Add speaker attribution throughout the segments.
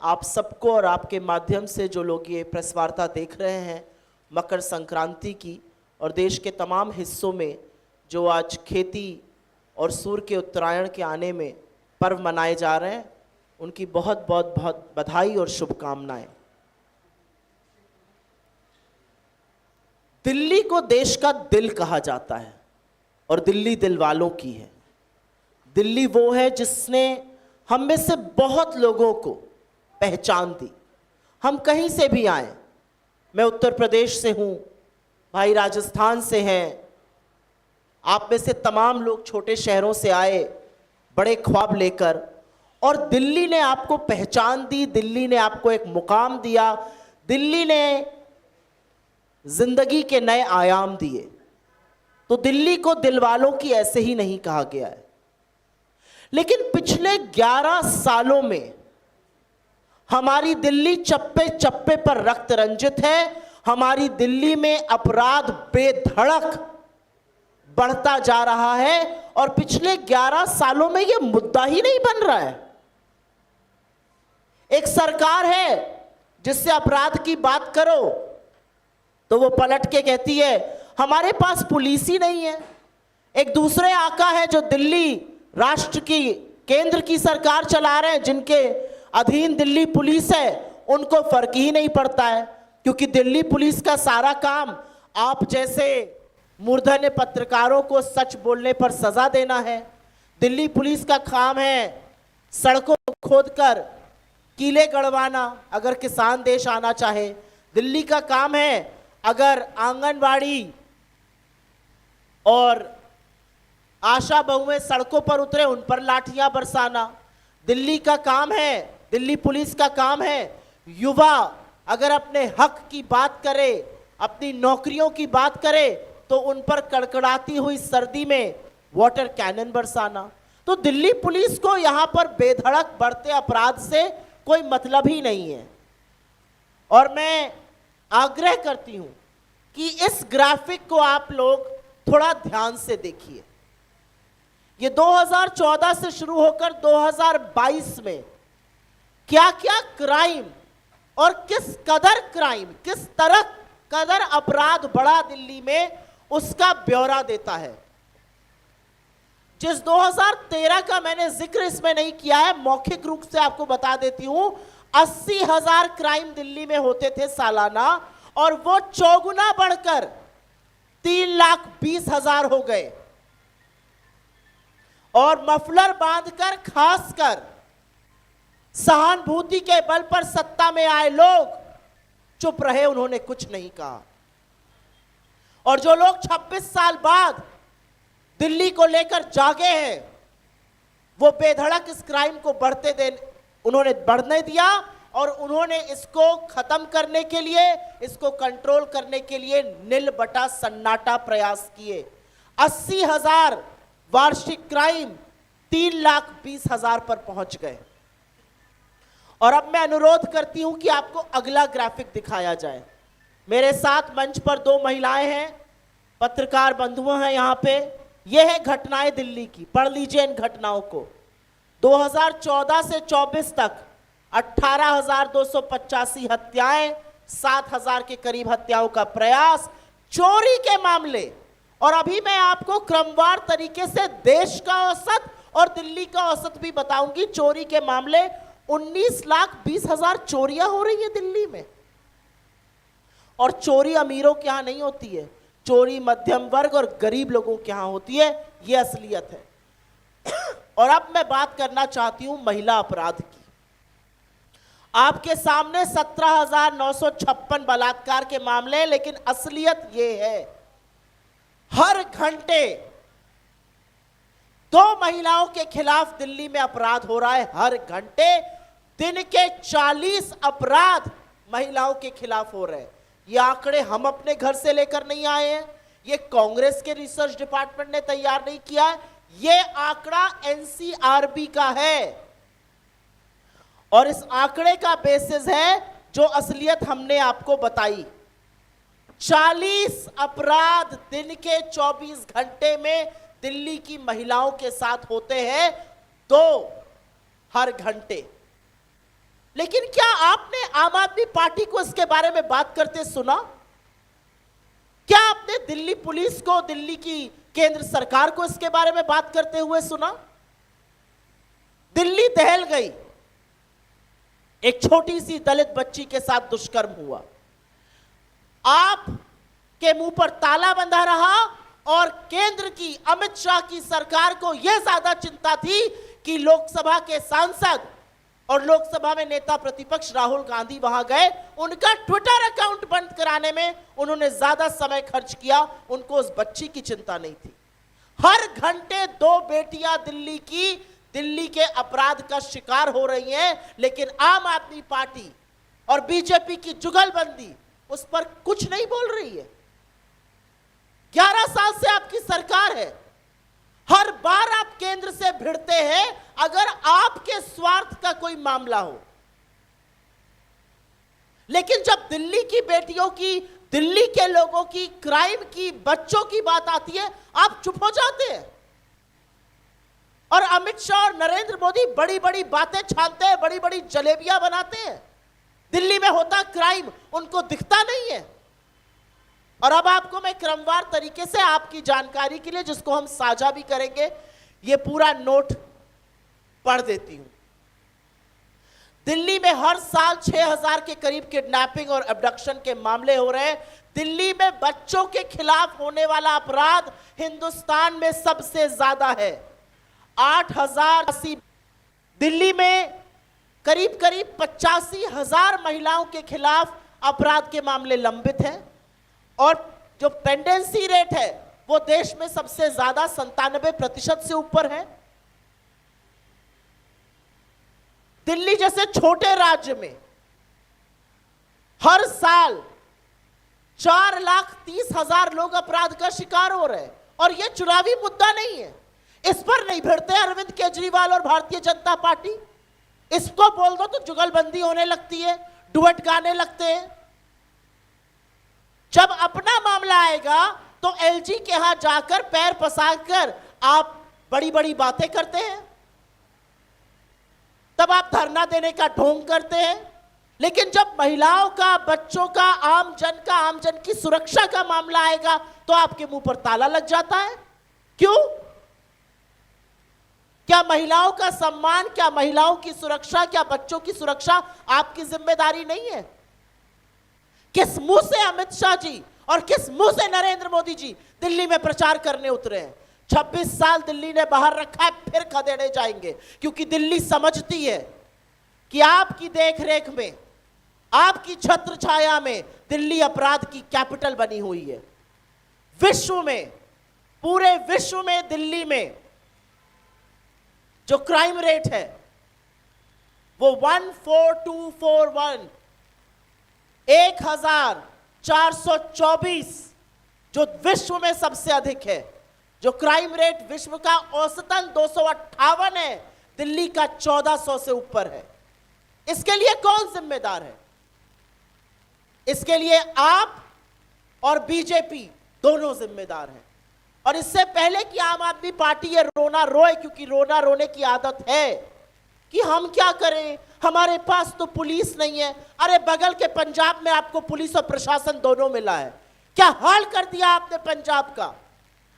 Speaker 1: आप सबको और आपके माध्यम से जो लोग ये प्रेस वार्ता देख रहे हैं मकर संक्रांति की, और देश के तमाम हिस्सों में जो आज खेती और सूर्य के उत्तरायण के आने में पर्व मनाए जा रहे हैं, उनकी बहुत बहुत बहुत बधाई और शुभकामनाएं। दिल्ली को देश का दिल कहा जाता है और दिल्ली दिल वालों की है। दिल्ली वो है जिसने हम में से बहुत लोगों को पहचान दी। हम कहीं से भी आए, मैं उत्तर प्रदेश से हूँ, भाई राजस्थान से हैं, आप में से तमाम लोग छोटे शहरों से आए बड़े ख्वाब लेकर, और दिल्ली ने आपको पहचान दी, दिल्ली ने आपको एक मुकाम दिया, दिल्ली ने जिंदगी के नए आयाम दिए। तो दिल्ली को दिलवालों की ऐसे ही नहीं कहा गया है। लेकिन पिछले 11 सालों में हमारी दिल्ली चप्पे चप्पे पर रक्त रंजित है। हमारी दिल्ली में अपराध बेधड़क बढ़ता जा रहा है और पिछले 11 सालों में यह मुद्दा ही नहीं बन रहा है। एक सरकार है जिससे अपराध की बात करो तो वो पलट के कहती है हमारे पास पुलिस ही नहीं है। एक दूसरे आका है जो दिल्ली राष्ट्र की, केंद्र की सरकार चला रहे हैं, जिनके अधीन दिल्ली पुलिस है, उनको फर्क ही नहीं पड़ता है, क्योंकि दिल्ली पुलिस का सारा काम आप जैसे मूर्धन्य पत्रकारों को सच बोलने पर सजा देना है। दिल्ली पुलिस का काम है सड़कों को खोदकर कीले गड़वाना अगर किसान देश आना चाहे। दिल्ली का काम है अगर आंगनवाड़ी और आशा बहुएं सड़कों पर उतरे उन पर लाठियां बरसाना। दिल्ली का काम है, दिल्ली पुलिस का काम है युवा अगर अपने हक की बात करे, अपनी नौकरियों की बात करे, तो उन पर कड़कड़ाती हुई सर्दी में वाटर कैनन बरसाना। तो दिल्ली पुलिस को यहां पर बेधड़क बढ़ते अपराध से कोई मतलब ही नहीं है। और मैं आग्रह करती हूं कि इस ग्राफिक को आप लोग थोड़ा ध्यान से देखिए। ये 2014 से शुरू होकर 2022 में क्या क्या क्राइम और किस तरह कदर अपराध बढ़ा दिल्ली में, उसका ब्यौरा देता है। जिस 2013 का मैंने जिक्र इसमें नहीं किया है, मौखिक रूप से आपको बता देती हूं, 80,000 क्राइम दिल्ली में होते थे सालाना, और वो चौगुना बढ़कर 3,20,000 हो गए। और मफलर बांधकर, खासकर सहानुभूति के बल पर सत्ता में आए लोग चुप रहे, उन्होंने कुछ नहीं कहा। और जो लोग 26 साल बाद दिल्ली को लेकर जागे हैं, वो बेधड़क इस क्राइम को उन्होंने बढ़ने दिया, और उन्होंने इसको खत्म करने के लिए, इसको कंट्रोल करने के लिए नील बटा सन्नाटा प्रयास किए। 80,000 वार्षिक क्राइम 3,20,000 पर पहुंच गए। और अब मैं अनुरोध करती हूं कि आपको अगला ग्राफिक दिखाया जाए। मेरे साथ मंच पर 2 महिलाएं हैं, पत्रकार बंधुओं हैं यहां पे। यह है घटनाएं दिल्ली की, पढ़ लीजिए इन घटनाओं को। 2014 से 24 तक 18,285 हत्याएं, 7,000 के करीब हत्याओं का प्रयास, चोरी के मामले, और अभी मैं आपको क्रमवार तरीके से देश का औसत और दिल्ली का औसत भी बताऊंगी। चोरी के मामले 19,20,000 चोरियां हो रही है दिल्ली में। और चोरी अमीरों के यहां नहीं होती है, चोरी मध्यम वर्ग और गरीब लोगों के यहां होती है। यह असलियत है। और अब मैं बात करना चाहती हूं महिला अपराध की। आपके सामने 17,956 बलात्कार के मामले, लेकिन असलियत यह है हर घंटे 2 महिलाओं के खिलाफ दिल्ली में अपराध हो रहा है। हर घंटे दिन के 40 अपराध महिलाओं के खिलाफ हो रहे हैं। ये आंकड़े हम अपने घर से लेकर नहीं आए हैं, ये कांग्रेस के रिसर्च डिपार्टमेंट ने तैयार नहीं किया है, ये आंकड़ा एनसीआरबी का है। और इस आंकड़े का बेसिस है जो असलियत हमने आपको बताई। 40 अपराध दिन के 24 घंटे में दिल्ली की महिलाओं के साथ होते हैं, 2 हर घंटे। लेकिन क्या आपने आम आदमी पार्टी को इसके बारे में बात करते सुना? क्या आपने दिल्ली पुलिस को, दिल्ली की केंद्र सरकार को इसके बारे में बात करते हुए सुना? दिल्ली दहल गई, एक छोटी सी दलित बच्ची के साथ दुष्कर्म हुआ, आप के मुंह पर ताला बंधा रहा और केंद्र की अमित शाह की सरकार को यह ज्यादा चिंता थी कि लोकसभा के सांसद और लोकसभा में नेता प्रतिपक्ष राहुल गांधी वहां गए, उनका ट्विटर अकाउंट बंद कराने में उन्होंने ज्यादा समय खर्च किया, उनको उस बच्ची की चिंता नहीं थी। हर घंटे 2 बेटियां दिल्ली के अपराध का शिकार हो रही हैं, लेकिन आम आदमी पार्टी और बीजेपी की जुगलबंदी उस पर कुछ नहीं बोल रही है। 11 साल से आपकी सरकार है, हर बार आप केंद्र से भिड़ते हैं अगर आपके स्वार्थ का कोई मामला हो, लेकिन जब दिल्ली की बेटियों की, दिल्ली के लोगों की, क्राइम की, बच्चों की बात आती है, आप चुप हो जाते हैं। और अमित शाह और नरेंद्र मोदी बड़ी बड़ी बातें छानते हैं, बड़ी बड़ी जलेबियां बनाते हैं, दिल्ली में होता क्राइम उनको दिखता नहीं है। और अब आपको मैं क्रमवार तरीके से आपकी जानकारी के लिए, जिसको हम साझा भी करेंगे, ये पूरा नोट पढ़ देती हूं। दिल्ली में हर साल 6000 के करीब किडनैपिंग और अबडक्शन के मामले हो रहे हैं। दिल्ली में बच्चों के खिलाफ होने वाला अपराध हिंदुस्तान में सबसे ज्यादा है, 8080। दिल्ली में करीब करीब 85,000 महिलाओं के खिलाफ अपराध के मामले लंबित हैं और जो पेंडेंसी रेट है वो देश में सबसे ज्यादा 97% से ऊपर है। दिल्ली जैसे छोटे राज्य में हर साल 4,30,000 लोग अपराध का शिकार हो रहे हैं और यह चुनावी मुद्दा नहीं है। इस पर नहीं भिड़ते अरविंद केजरीवाल और भारतीय जनता पार्टी। इसको बोल दो तो जुगलबंदी होने लगती है, डुएट गाने लगते हैं। जब अपना मामला आएगा तो एलजी के यहां जाकर पैर पसार आप बड़ी बड़ी बातें करते हैं, तब आप धरना देने का ढोंग करते हैं। लेकिन जब महिलाओं का, बच्चों का, आम जन की सुरक्षा का मामला आएगा तो आपके मुंह पर ताला लग जाता है। क्यों? क्या महिलाओं का सम्मान, क्या महिलाओं की सुरक्षा, क्या बच्चों की सुरक्षा आपकी जिम्मेदारी नहीं है? किस मुंह से अमित शाह जी और किस मुंह से नरेंद्र मोदी जी दिल्ली में प्रचार करने उतरे हैं? 26 साल दिल्ली ने बाहर रखा है, फिर खदेड़े जाएंगे, क्योंकि दिल्ली समझती है कि आपकी देखरेख में, आपकी छत्र छाया में दिल्ली अपराध की कैपिटल बनी हुई है। विश्व में, पूरे विश्व में दिल्ली में जो क्राइम रेट है वो 14241, 1424, जो विश्व में सबसे अधिक है। जो क्राइम रेट विश्व का औसतन 258 है, दिल्ली का 1400 से ऊपर है। इसके लिए कौन जिम्मेदार है? इसके लिए आप और बीजेपी दोनों जिम्मेदार हैं। और इससे पहले कि आम आदमी पार्टी ये रोना रोए, क्योंकि रोना रोने की आदत है कि हम क्या करें, हमारे पास तो पुलिस नहीं है। अरे बगल के पंजाब में आपको पुलिस और प्रशासन दोनों मिला है, क्या हाल कर दिया आपने पंजाब का।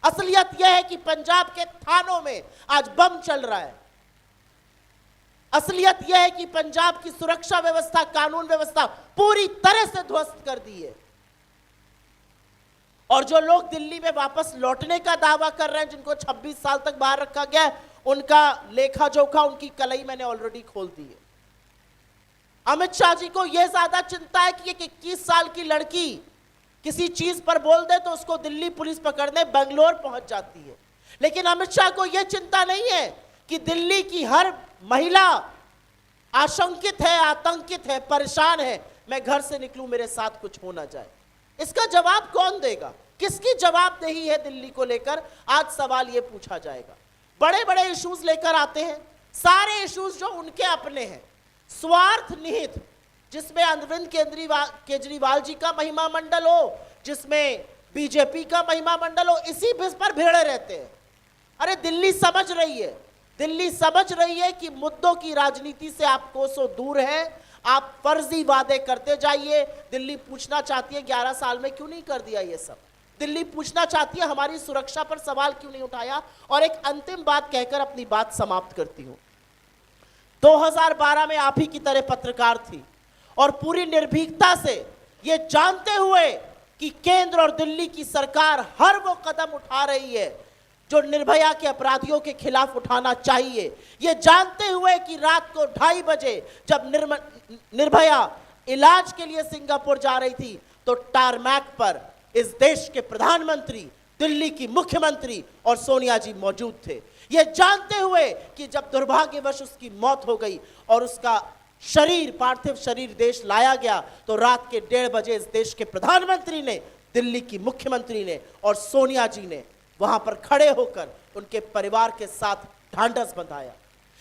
Speaker 1: असलियत यह है कि पंजाब के थानों में आज बम चल रहा है। असलियत यह है कि पंजाब की सुरक्षा व्यवस्था, कानून व्यवस्था पूरी तरह से ध्वस्त कर दी है। और जो लोग दिल्ली में वापस लौटने का दावा कर रहे हैं, जिनको 26 साल तक बाहर रखा गया है, उनका लेखा जोखा, उनकी कलई मैंने ऑलरेडी खोल दी है। अमित शाह जी को यह ज्यादा चिंता है कि एक 21 साल की लड़की किसी चीज पर बोल दे तो उसको दिल्ली पुलिस पकड़ने बेंगलोर पहुंच जाती है। लेकिन अमित शाह को यह चिंता नहीं है कि दिल्ली की हर महिला आशंकित है, आतंकित है, परेशान है, मैं घर से निकलूं मेरे साथ कुछ हो ना जाए। इसका जवाब कौन देगा? किसकी जवाबदेही है दिल्ली को लेकर? आज सवाल यह पूछा जाएगा। बड़े बड़े इश्यूज लेकर आते हैं, सारे इश्यूज जो उनके अपने हैं, स्वार्थ निहित, जिसमें अरविंद केजरीवाल जी का महिमा मंडल हो, जिसमें बीजेपी का महिमा मंडल हो, इसी बिस पर भिड़े रहते हैं। अरे दिल्ली समझ रही है, दिल्ली समझ रही है कि मुद्दों की राजनीति से आप कोसों दूर हैं। आप फर्जी वादे करते जाइए। दिल्ली पूछना चाहती है 11 साल में क्यों नहीं कर दिया ये सब। दिल्ली पूछना चाहती है हमारी सुरक्षा पर सवाल क्यों नहीं उठाया। और एक अंतिम बात कहकर अपनी बात समाप्त करती हूं। 2012 में आप ही की तरह पत्रकार थी और पूरी निर्भीकता से ये जानते हुए कि केंद्र और दिल्ली की सरकार हर वो कदम उठा रही है जो निर्भया के अपराधियों के खिलाफ उठाना चाहिए, ये जानते हुए कि रात को 2:30 बजे जब निर्भया इलाज के लिए सिंगापुर जा रही थी तो टारमैक पर इस देश के प्रधानमंत्री, दिल्ली की मुख्यमंत्री और सोनिया जी मौजूद थे। ये जानते हुए कि जब दुर्भाग्यवश उसकी मौत हो गई और उसका शरीर, पार्थिव शरीर देश लाया गया तो रात के 1:30 बजे इस देश के प्रधानमंत्री ने, दिल्ली की मुख्यमंत्री ने और सोनिया जी ने वहां पर खड़े होकर उनके परिवार के साथ ढांढस बंधाया।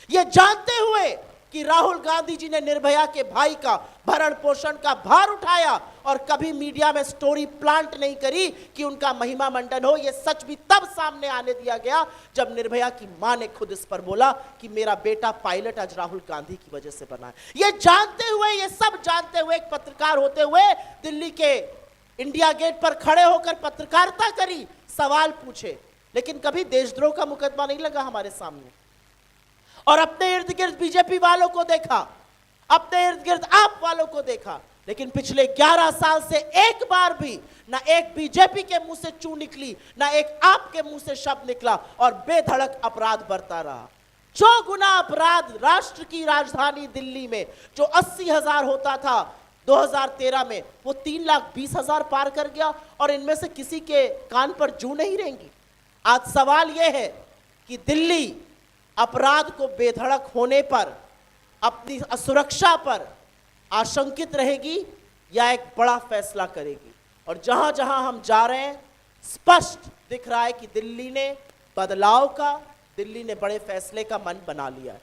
Speaker 1: यह जानते हुए कि राहुल गांधी जी ने निर्भया के भाई का भरण पोषण का भार उठाया और कभी मीडिया में स्टोरी प्लांट नहीं करी कि उनका महिमा मंडन हो। यह सच भी तब सामने आने दिया गया जब निर्भया की मां ने खुद इस पर बोला कि मेरा बेटा पायलट आज राहुल गांधी की वजह से बना है। यह जानते हुए, यह सब जानते हुए एक पत्रकार होते हुए दिल्ली के इंडिया गेट पर खड़े होकर पत्रकारिता करी, सवाल पूछे, लेकिन कभी देशद्रोह का मुकदमा नहीं लगा हमारे सामने। और अपने इर्द गिर्द बीजेपी वालों को देखा, अपने इर्द गिर्द आप वालों को देखा, लेकिन पिछले 11 साल से एक बार भी ना एक बीजेपी के मुंह से चू निकली, ना एक आपके मुंह से शब्द निकला और बेधड़क अपराध बढ़ता रहा। जो गुना अपराध राष्ट्र की राजधानी दिल्ली में जो 80,000 होता था 2013 में, वो 3,20,000 पार कर गया और इनमें से किसी के कान पर जू नहीं रहेंगी। आज सवाल यह है कि दिल्ली अपराध को बेधड़क होने पर, अपनी सुरक्षा पर आशंकित रहेगी या एक बड़ा फैसला करेगी। और जहां जहां हम जा रहे हैं स्पष्ट दिख रहा है कि दिल्ली ने बदलाव का, दिल्ली ने बड़े फैसले का मन बना लिया है।